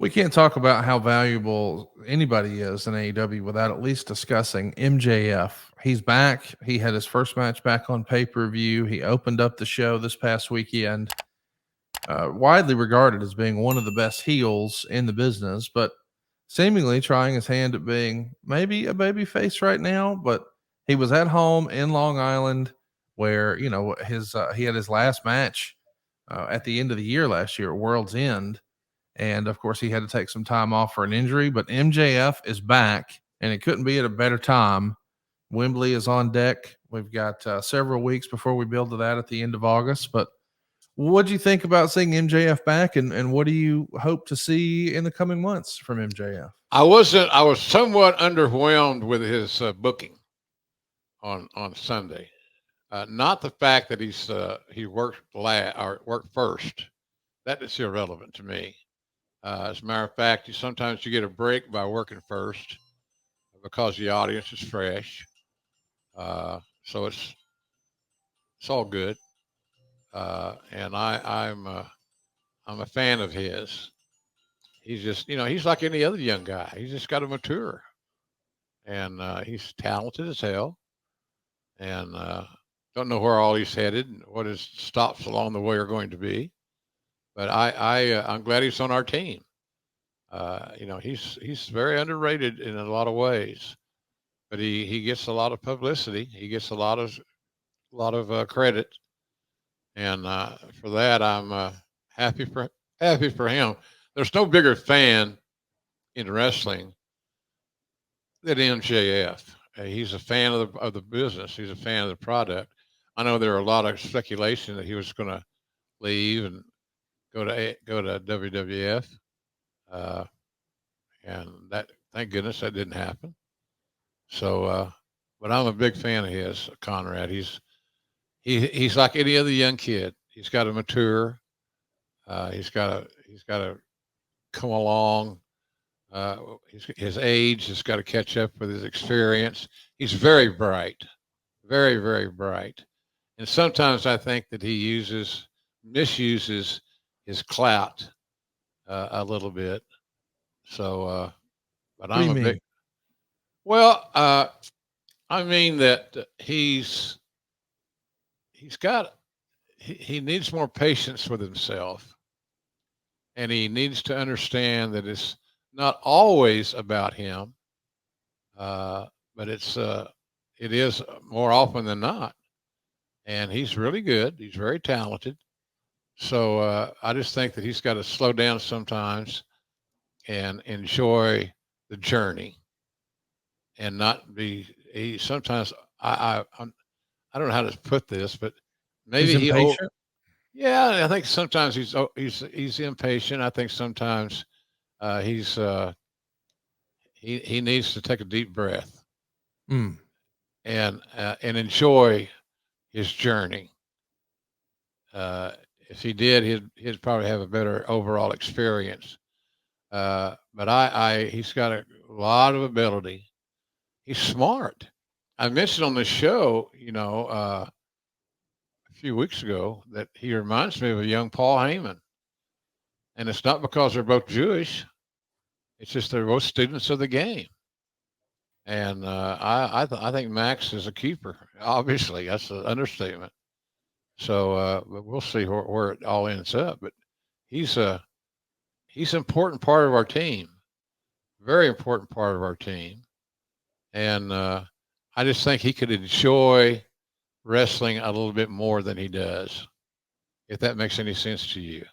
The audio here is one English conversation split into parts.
We can't talk about how valuable anybody is in AEW without at least discussing MJF. He's back. He had his first match back on pay per view. He opened up the show this past weekend, widely regarded as being one of the best heels in the business, but seemingly trying his hand at being maybe a baby face right now. But he was at home in Long Island, where his he had his last match at the end of the year last year at World's End, and of course, he had to take some time off for an injury. But MJF is back, and it couldn't be at a better time. Wembley is on deck. We've got several weeks before we build to that at the end of August. But what do you think about seeing MJF back, and what do you hope to see in the coming months from MJF? I was somewhat underwhelmed with his booking on Sunday. Not the fact that he worked worked first. That is irrelevant to me. As a matter of fact, sometimes you get a break by working first because the audience is fresh. So it's all good. And I'm a fan of his. He's just, he's like any other young guy. He's just got to mature, and he's talented as hell. And don't know where all he's headed and what his stops along the way are going to be. But I'm glad he's on our team. He's very underrated in a lot of ways, but he gets a lot of publicity. He gets a lot of credit, and for that I'm happy for him. There's no bigger fan in wrestling than MJF. He's a fan of the business. He's a fan of the product. I know there are a lot of speculation that he was going to leave and go to WWF, and that, thank goodness, that didn't happen. So, but I'm a big fan of his, Conrad. He's like any other young kid. He's got to mature. He's got to come along. His age has got to catch up with his experience. He's very bright, very, very bright. And sometimes I think that he misuses his clout a little bit. So, but I'm a big. Well, I mean that he needs more patience with himself, and he needs to understand that it's not always about him, but it is more often than not. And he's really good. He's very talented. So I just think that he's got to slow down sometimes and enjoy the journey, and not be. Sometimes I don't know how to put this, but maybe he's impatient. Yeah, I think sometimes he's impatient. I think sometimes he needs to take a deep breath and enjoy his journey. If he did, he'd probably have a better overall experience. But he's got a lot of ability. He's smart. I mentioned on the show, a few weeks ago, that he reminds me of a young Paul Heyman, and it's not because they're both Jewish. It's just they're both students of the game. And I think Max is a keeper. Obviously, that's an understatement. So we'll see where it all ends up. But he's an important part of our team, very important part of our team. And I just think he could enjoy wrestling a little bit more than he does, if that makes any sense to you.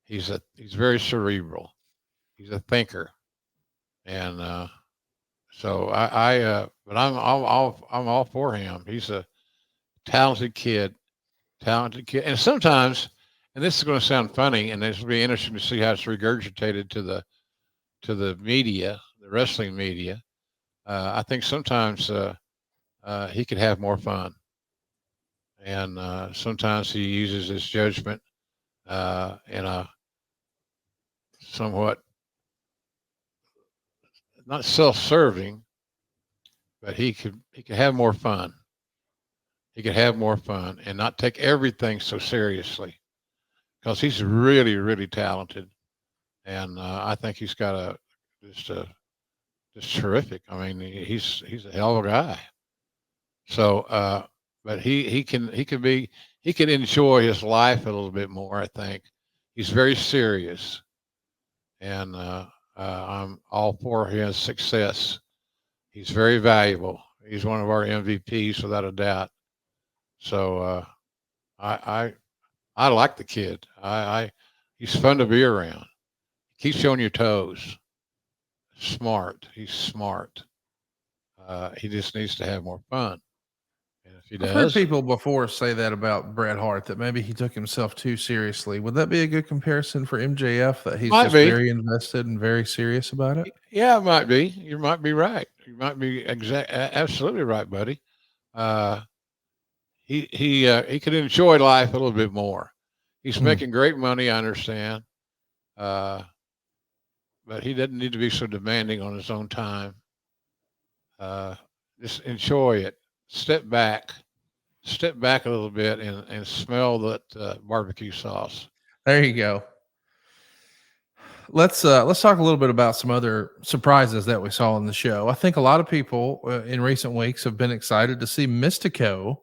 He's very cerebral. He's a thinker, and so but I'm all for him. He's a talented kid, and sometimes, and this is going to sound funny, and this will be interesting to see how it's regurgitated to the media, the wrestling media. I think sometimes he could have more fun, and sometimes he uses his judgment in a somewhat not self-serving, but he could have more fun. He could have more fun and not take everything so seriously, because he's really, really talented, and I think he's got just a just terrific. I mean, he's a hell of a guy. So, but he can enjoy his life a little bit more. I think he's very serious, and I'm all for his success. He's very valuable. He's one of our MVPs without a doubt. So I I like the kid. He's fun to be around. Keeps you on your toes. Smart. He's smart. He just needs to have more fun. And if he I've heard does, people before say that about Bret Hart, that maybe he took himself too seriously. Would that be a good comparison for MJF, that he's might just be. very invested and very serious about it? Yeah, it might be. You might be right. You might be absolutely right, buddy. Uh, he could enjoy life a little bit more. He's Mm. making great money, I understand, uh, but he doesn't need to be so demanding on his own time. Uh, just enjoy it. Step back, step back a little bit, and smell that barbecue sauce. There you go. Let's talk a little bit about some other surprises that we saw in the show. I think a lot of people in recent weeks have been excited to see Mystico,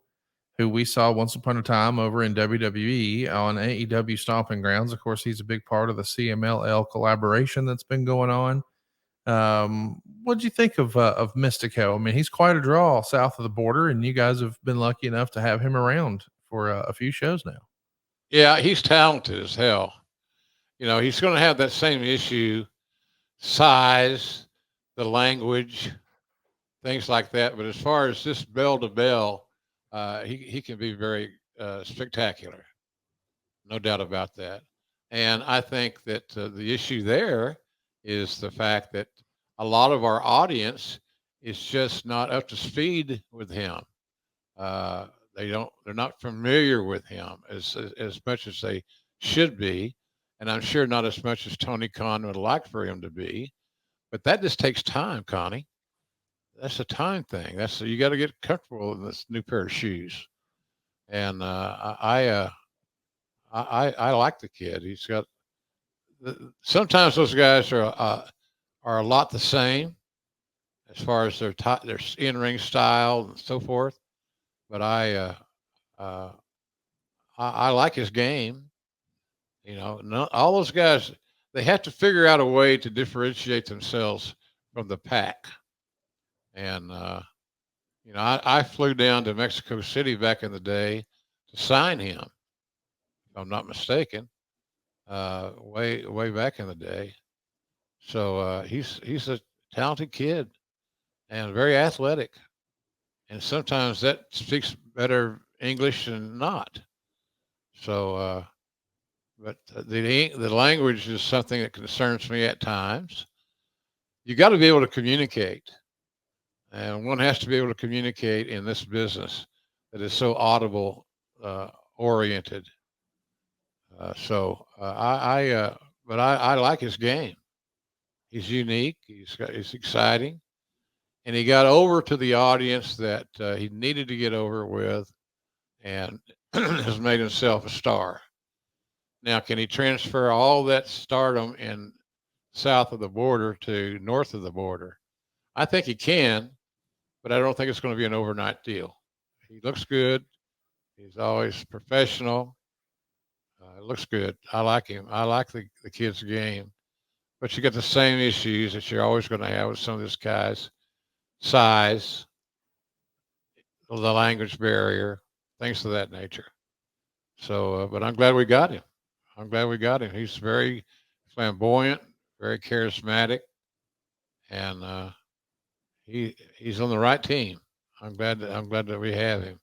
who we saw once upon a time over in WWE on AEW Stomping Grounds. Of course, he's a big part of the CMLL collaboration that's been going on. What do you think of Mystico? I mean, he's quite a draw south of the border, and you guys have been lucky enough to have him around for a few shows now. Yeah, he's talented as hell. You know, he's going to have that same issue, size, the language, things like that. But as far as just bell to bell, he can be very spectacular, no doubt about that. And I think that the issue there is the fact that a lot of our audience is just not up to speed with him. Uh, they're not familiar with him as much as they should be, and I'm sure not as much as Tony Khan would like for him to be. But that just takes time, Connie. That's a time thing. You got to get comfortable in this new pair of shoes. And I like the kid. He's got. Sometimes those guys are a lot the same as far as their in ring style and so forth. But uh, I like his game. You know, all those guys, they have to figure out a way to differentiate themselves from the pack. And you know, I flew down to Mexico City back in the day to sign him, if I'm not mistaken, way back in the day. So he's a talented kid and very athletic, and sometimes that speaks better English than not. So, but the language is something that concerns me at times. You got to be able to communicate, and one has to be able to communicate in this business that is so audible oriented. But I like his game. He's unique. He's exciting, and he got over to the audience that he needed to get over with, and has made himself a star. Now, can he transfer all that stardom in south of the border to north of the border? I think he can, but I don't think it's going to be an overnight deal. He looks good. He's always professional. It looks good. I like him. I like the kid's game. But you get the same issues that you're always going to have with some of these guys: size, the language barrier, things of that nature. So, but I'm glad we got him. I'm glad we got him. He's very flamboyant, very charismatic, and he's on the right team. I'm glad that we have him.